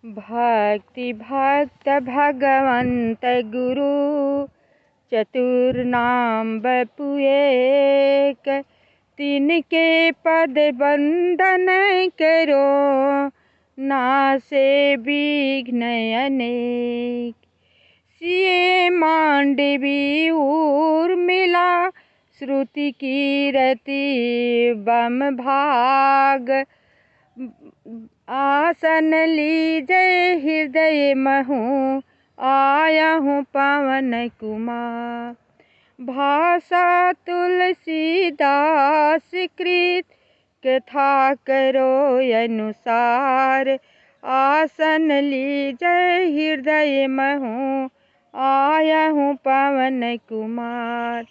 भक्ति भक्त भगवंत गुरु चतुर्नाम बपु एक। तिनके पद बंदन करो नासे विघ्न अनेक। सिए मांडवी उर्मिला श्रुति कीरति बम भाग। आसन लीजै हृदय महूँ आया हूँ पवन कुमार। भाषा तुलसीदास कृत कथा करो अनुसार। आसन लीजै हृदय महूँ आया हूँ पवन कुमार।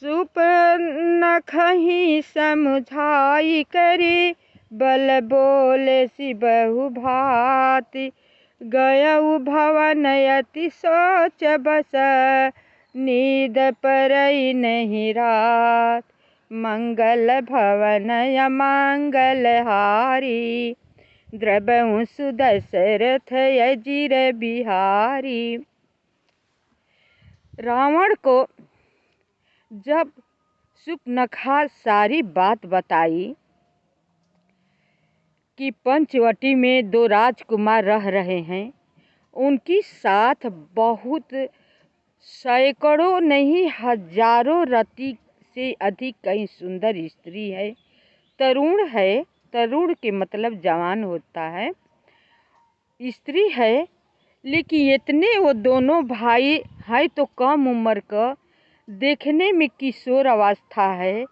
सुपनखहि समुझाई करी बल बोल सिबहु भाति। गयउ भवन अति सोच बस नींद परई नहीं रात। मंगल भवन अमंगल हारी द्रबहु सुदशरथ अजिर बिहारी। रावण को जब सुपनखा सारी बात बताई कि पंचवटी में 2 राजकुमार रह रहे हैं, उनकी साथ बहुत सैकड़ों नहीं हजारों रति से अधिक कई सुंदर स्त्री है। तरुण है, तरुण के मतलब जवान होता है, स्त्री है। लेकिन इतने वो दोनों भाई है तो कम उम्र का, देखने में किशोर अवस्था है,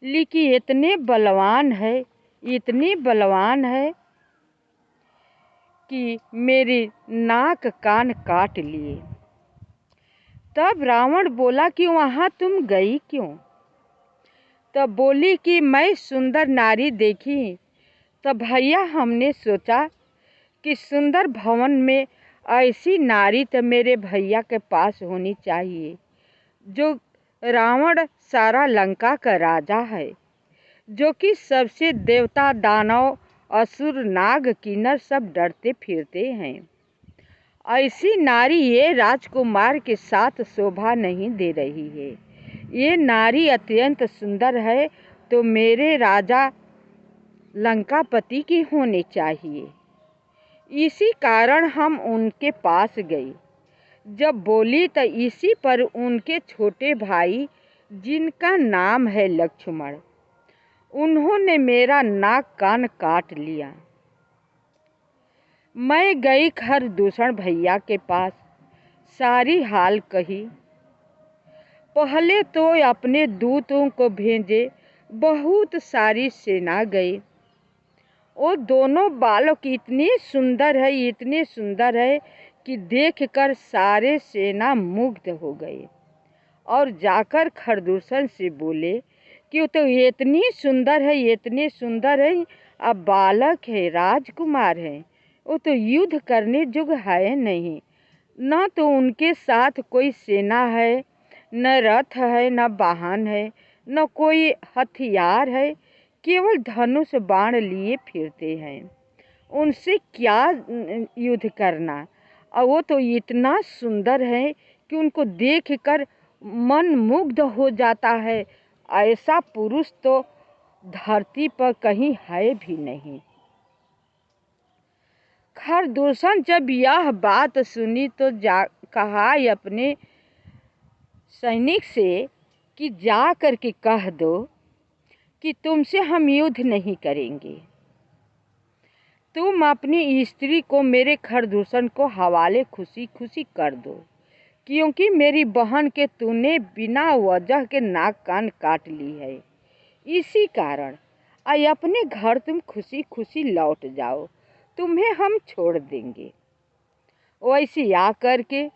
लेकिन इतने बलवान है, इतने बलवान है कि मेरी नाक कान काट लिए। तब रावण बोला कि वहाँ तुम गई क्यों? तब बोली कि मैं सुंदर नारी देखी, तब भैया हमने सोचा कि सुंदर भवन में ऐसी नारी तो मेरे भैया के पास होनी चाहिए। जो रावण सारा लंका का राजा है, जो कि सबसे देवता दानव असुर नाग किन्नर सब डरते फिरते हैं। ऐसी नारी ये राजकुमार के साथ शोभा नहीं दे रही है। ये नारी अत्यंत सुंदर है, तो मेरे राजा लंकापति की होनी चाहिए। इसी कारण हम उनके पास गए। जब बोली तो इसी पर उनके छोटे भाई, जिनका नाम है लक्ष्मण, उन्होंने मेरा नाक कान काट लिया। मैं गई खरदूषण भैया के पास, सारी हाल कही। पहले तो अपने दूतों को भेजे, बहुत सारी सेना गई। वो दोनों बालक इतने सुंदर है, इतने सुंदर है कि देखकर सारे सेना मुग्ध हो गए और जाकर खरदूषण से बोले कि वो तो इतनी सुंदर है, इतने सुंदर है, अब बालक है, राजकुमार है, वो तो युद्ध करने योग्य है नहीं। न तो उनके साथ कोई सेना है, न रथ है, न वाहन है, न कोई हथियार है, केवल धनुष बाण लिए फिरते हैं। उनसे क्या युद्ध करना? और वो तो इतना सुंदर है कि उनको देखकर मन मुग्ध हो जाता है। ऐसा पुरुष तो धरती पर कहीं है भी नहीं। खरदूषण जब यह बात सुनी तो कहा अपने सैनिक से कि जा कर के कह दो कि तुमसे हम युद्ध नहीं करेंगे। तुम अपनी स्त्री को मेरे खरदूषण को हवाले खुशी खुशी कर दो, क्योंकि मेरी बहन के तूने बिना वजह के नाक कान काट ली है। इसी कारण अपने घर तुम खुशी खुशी लौट जाओ, तुम्हें हम छोड़ देंगे। वैसे आकर के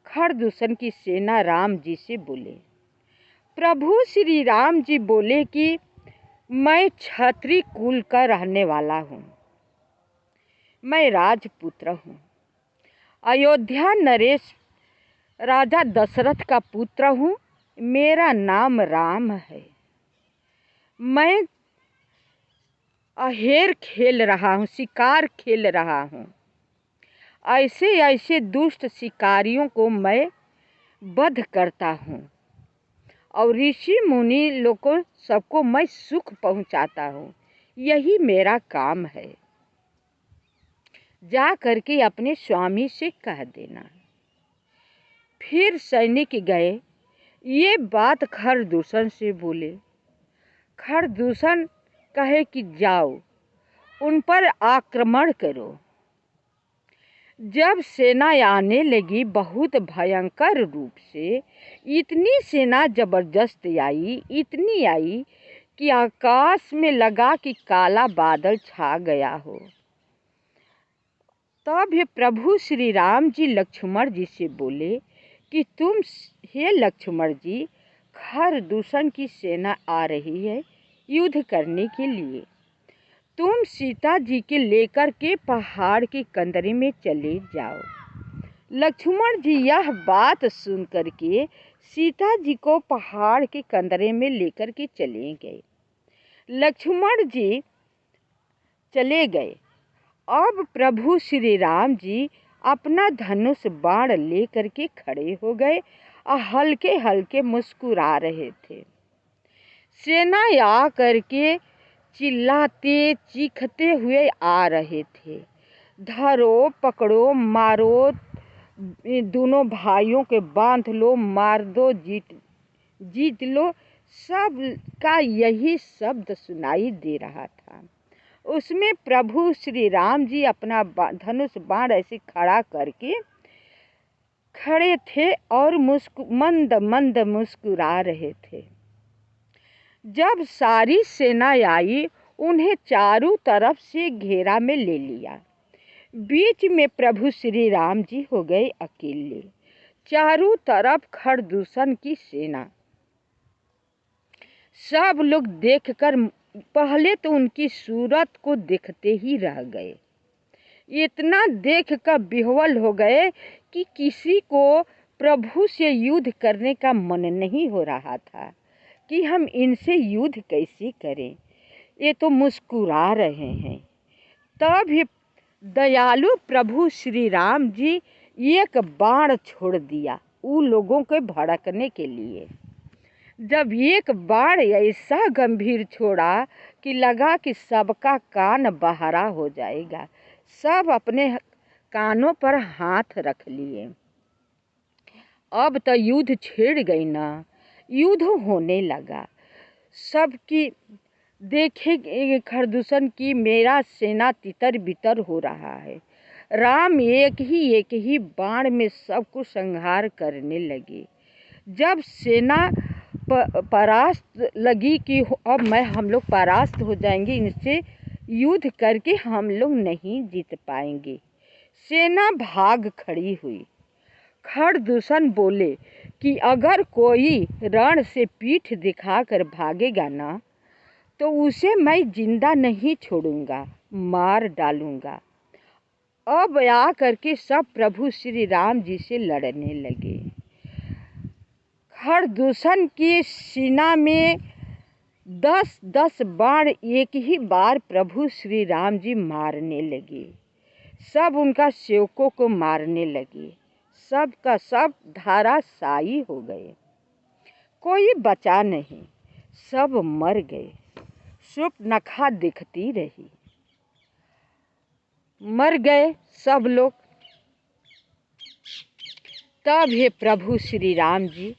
खरदूषण की सेना राम जी से बोले। प्रभु श्री राम जी बोले कि मैं क्षत्रिय कुल का रहने वाला हूँ, मैं राजपुत्र हूँ। अयोध्या नरेश राजा दशरथ का पुत्र हूँ, मेरा नाम राम है। मैं अहेर खेल रहा हूँ, शिकार खेल रहा हूँ। ऐसे ऐसे दुष्ट शिकारियों को मैं वध करता हूँ और ऋषि मुनि लोग को सबको मैं सुख पहुँचाता हूँ। यही मेरा काम है। जा करके अपने स्वामी से कह देना। फिर सैनिक गए, ये बात खरदूषण से बोले। खरदूषण कहे कि जाओ उन पर आक्रमण करो। जब सेना आने लगी बहुत भयंकर रूप से, इतनी सेना जबरदस्त आई, इतनी आई कि आकाश में लगा कि काला बादल छा गया हो। तब प्रभु श्री राम जी लक्ष्मण जी से बोले कि तुम, हे लक्ष्मण जी, खरदूषण की सेना आ रही है युद्ध करने के लिए। तुम सीता जी के लेकर के पहाड़ के कंदरे में चले जाओ। लक्ष्मण जी यह बात सुन करके सीता जी को पहाड़ के कंदरे में लेकर के चले गए। लक्ष्मण जी चले गए। अब प्रभु श्री राम जी अपना धनुष बाण लेकर के खड़े हो गए और हल्के हल्के मुस्कुरा रहे थे। सेना आ करके चिल्लाते चीखते हुए आ रहे थे, धरो पकड़ो मारो, दोनों भाइयों के बांध लो, मार दो, जीत लो। सब का यही शब्द सुनाई दे रहा था। उसमें प्रभु श्री राम जी अपना धनुष बाण ऐसे खड़ा करके खड़े थे और मंद मंद मुस्कुरा रहे थे। जब सारी सेना आई, उन्हें चारों तरफ से घेरा में ले लिया। बीच में प्रभु श्री राम जी हो गए अकेले। चारों तरफ खरदूषण की सेना। सब लोग देखकर पहले तो उनकी सूरत को देखते ही रह गए। इतना देखकर विह्वल हो गए कि किसी को प्रभु से युद्ध करने का मन नहीं हो रहा था कि हम इनसे युद्ध कैसे करें। ये तो मुस्कुरा रहे हैं। तब दयालु प्रभु श्री राम जी एक बाण छोड़ दिया उन लोगों के भड़कने के लिए। जब एक बाण ऐसा गंभीर छोड़ा कि लगा कि सबका कान बहरा हो जाएगा। सब अपने कानों पर हाथ रख लिए। अब तो युद्ध छिड़ गई ना, युद्ध होने लगा। सबकी देखे खरदूषण की मेरा सेना तितर बितर हो रहा है। राम एक ही बाण में सबको संहार करने लगे। जब सेना परास्त लगी कि अब हम लोग परास्त हो जाएंगे, इनसे युद्ध करके हम लोग नहीं जीत पाएंगे, सेना भाग खड़ी हुई। खरदूषण बोले कि अगर कोई रण से पीठ दिखाकर भागेगा ना, तो उसे मैं जिंदा नहीं छोड़ूंगा, मार डालूंगा। अब आ करके सब प्रभु श्री राम जी से लड़ने लगे। खरदूषण की सीना में 10-10 बाण एक ही बार प्रभु श्री राम जी मारने लगे। सब उनका सेवकों को मारने लगे। सब का सब धराशायी हो गए, कोई बचा नहीं, सब मर गए। सूर्पनखा दिखती रही, मर गए सब लोग। तब हे प्रभु श्री राम जी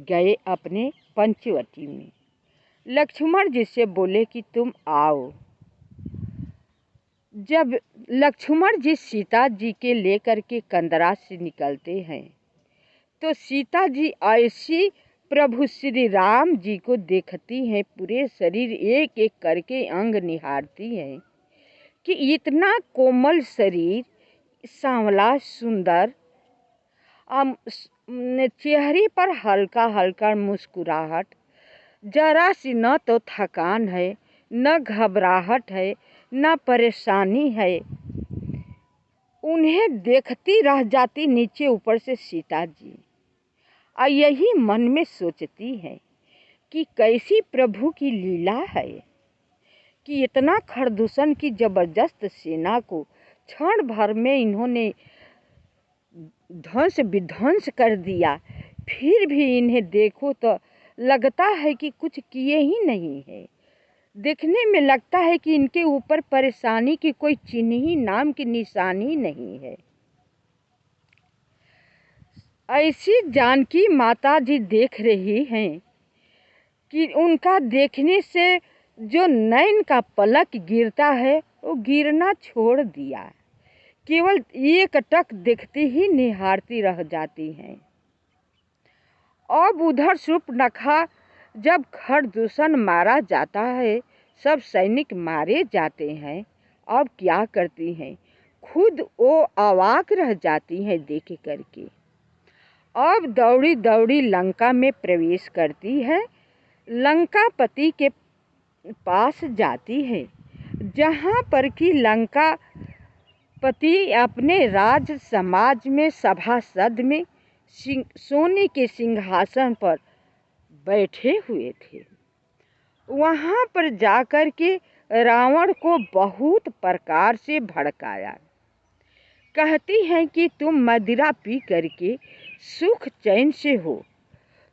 गए अपने पंचवटी में। लक्ष्मण जी से बोले कि तुम आओ। जब लक्ष्मण जी सीता जी के लेकर के कंदरा से निकलते हैं, तो सीता जी ऐसी प्रभु श्री राम जी को देखती हैं, पूरे शरीर एक एक करके अंग निहारती हैं कि इतना कोमल शरीर, सांवला सुंदर, चेहरे पर हल्का हल्का मुस्कुराहट, जरा सी न तो थकान है, न घबराहट है, न परेशानी है। उन्हें देखती रह जाती नीचे ऊपर से सीता जी, और यही मन में सोचती है कि कैसी प्रभु की लीला है कि इतना खरदूषण की जबरदस्त सेना को क्षण भर में इन्होंने ध्वंस विध्वंस कर दिया, फिर भी इन्हें देखो तो लगता है कि कुछ किए ही नहीं है। देखने में लगता है कि इनके ऊपर परेशानी की कोई चिन्ह ही नाम की निशानी नहीं है। ऐसी जानकी माता जी देख रही हैं कि उनका देखने से जो नैन का पलक गिरता है वो गिरना छोड़ दिया, केवल एक टक देखते ही निहारती रह जाती हैं। अब उधर शूर्पणखा जब खरदूषण मारा जाता है, सब सैनिक मारे जाते हैं, अब क्या करती हैं, खुद वो अवाक रह जाती हैं देख करके। अब दौड़ी दौड़ी लंका में प्रवेश करती है, लंकापति के पास जाती है, जहाँ पर कि लंकापति अपने राज समाज में सभासद में सोने के सिंहासन पर बैठे हुए थे। वहाँ पर जाकर के रावण को बहुत प्रकार से भड़काया। कहती हैं कि तुम मदिरा पी करके सुख चैन से हो,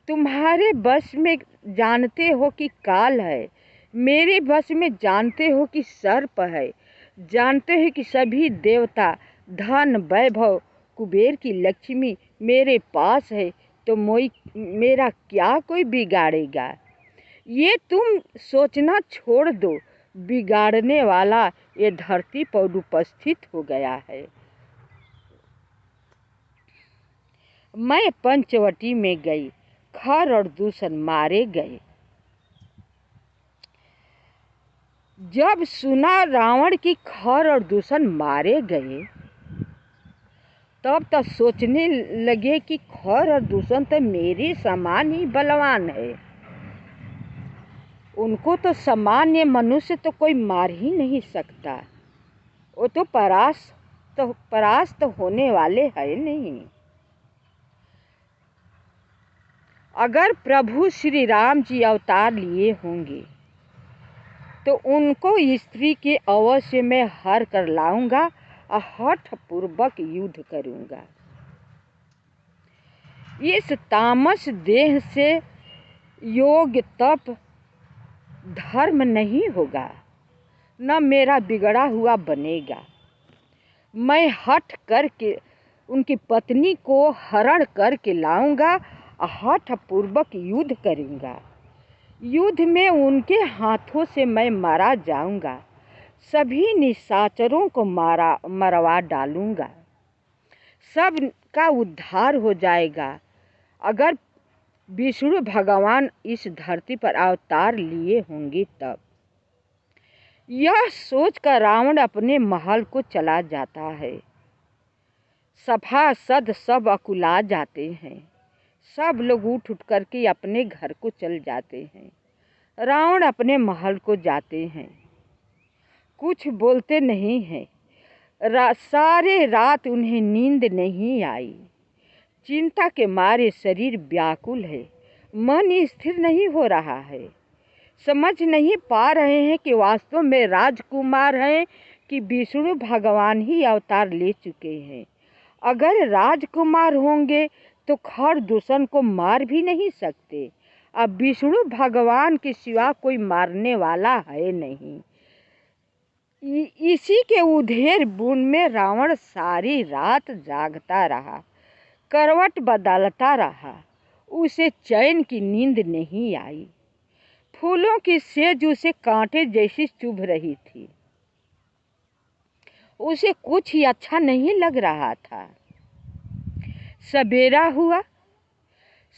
तुम्हारे बस में जानते हो कि काल है, मेरे बस में जानते हो कि सर्प है, जानते हो कि सभी देवता धन वैभव कुबेर की लक्ष्मी मेरे पास है, तो मेरा क्या कोई बिगाड़ेगा। ये तुम सोचना छोड़ दो, बिगाड़ने वाला ये धरती पर उपस्थित हो गया है। मैं पंचवटी में गई, खर और दूषण मारे गए। जब सुना रावण की खर और दूषण मारे गए, तब तो सोचने लगे कि खर और दूषण तो मेरे समान ही बलवान है, उनको तो सामान्य मनुष्य तो कोई मार ही नहीं सकता, वो तो परास्त होने वाले है नहीं। अगर प्रभु श्री राम जी अवतार लिए होंगे तो उनको स्त्री के अवश्य में हर कर लाऊंगा और हठ पूर्वक युद्ध करूंगा। इस तामस देह से योग तप धर्म नहीं होगा, न मेरा बिगड़ा हुआ बनेगा। मैं हठ करके उनकी पत्नी को हरण करके लाऊंगा और हठ पूर्वक युद्ध करूंगा। युद्ध में उनके हाथों से मैं मारा जाऊंगा, सभी निशाचरों को मरवा डालूंगा, सब का उद्धार हो जाएगा। अगर विष्णु भगवान इस धरती पर अवतार लिए होंगे तब। यह सोचकर रावण अपने महल को चला जाता है। सभासद सब अकुला जाते हैं, सब लोग उठ करके अपने घर को चल जाते हैं। रावण अपने महल को जाते हैं, कुछ बोलते नहीं हैं। सारे रात उन्हें नींद नहीं आई, चिंता के मारे शरीर व्याकुल है, मन स्थिर नहीं हो रहा है, समझ नहीं पा रहे हैं कि वास्तव में राजकुमार हैं कि विष्णु भगवान ही अवतार ले चुके हैं। अगर राजकुमार होंगे तो खर दूषण को मार भी नहीं सकते, अब विष्णु भगवान के सिवा कोई मारने वाला है नहीं। इसी के उधेर बुन में रावण सारी रात जागता रहा, करवट बदलता रहा, उसे चैन की नींद नहीं आई। फूलों की सेज उसे कांटे जैसी चुभ रही थी, उसे कुछ ही अच्छा नहीं लग रहा था। सवेरा हुआ,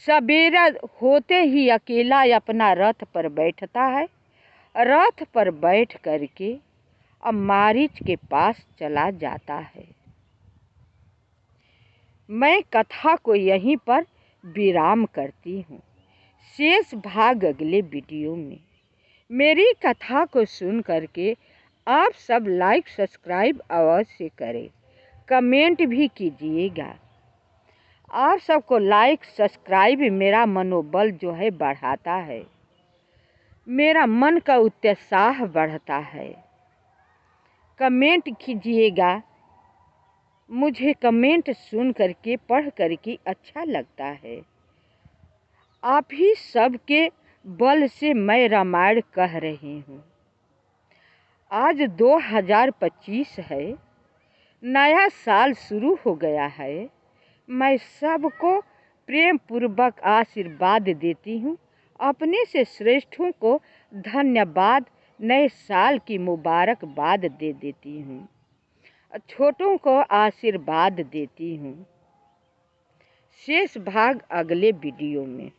सवेरा होते ही अकेला अपना रथ पर बैठता है, रथ पर बैठ करके अब मारीच के पास चला जाता है। मैं कथा को यहीं पर विराम करती हूँ, शेष भाग अगले वीडियो में। मेरी कथा को सुन करके आप सब लाइक सब्सक्राइब अवश्य करें, कमेंट भी कीजिएगा। आप सबको लाइक सब्सक्राइब मेरा मनोबल जो है बढ़ाता है। मेरा मन का उत्साह बढ़ता है। कमेंट कीजिएगा, मुझे कमेंट सुन करके पढ़ करके अच्छा लगता है। आप ही सबके बल से मैं रामायण कह रही हूँ। आज 2025 है, नया साल शुरू हो गया है। मैं सबको प्रेम पूर्वक आशीर्वाद देती हूँ। अपने से श्रेष्ठों को धन्यवाद, नए साल की मुबारकबाद दे देती हूँ। छोटों को आशीर्वाद देती हूँ। शेष भाग अगले वीडियो में।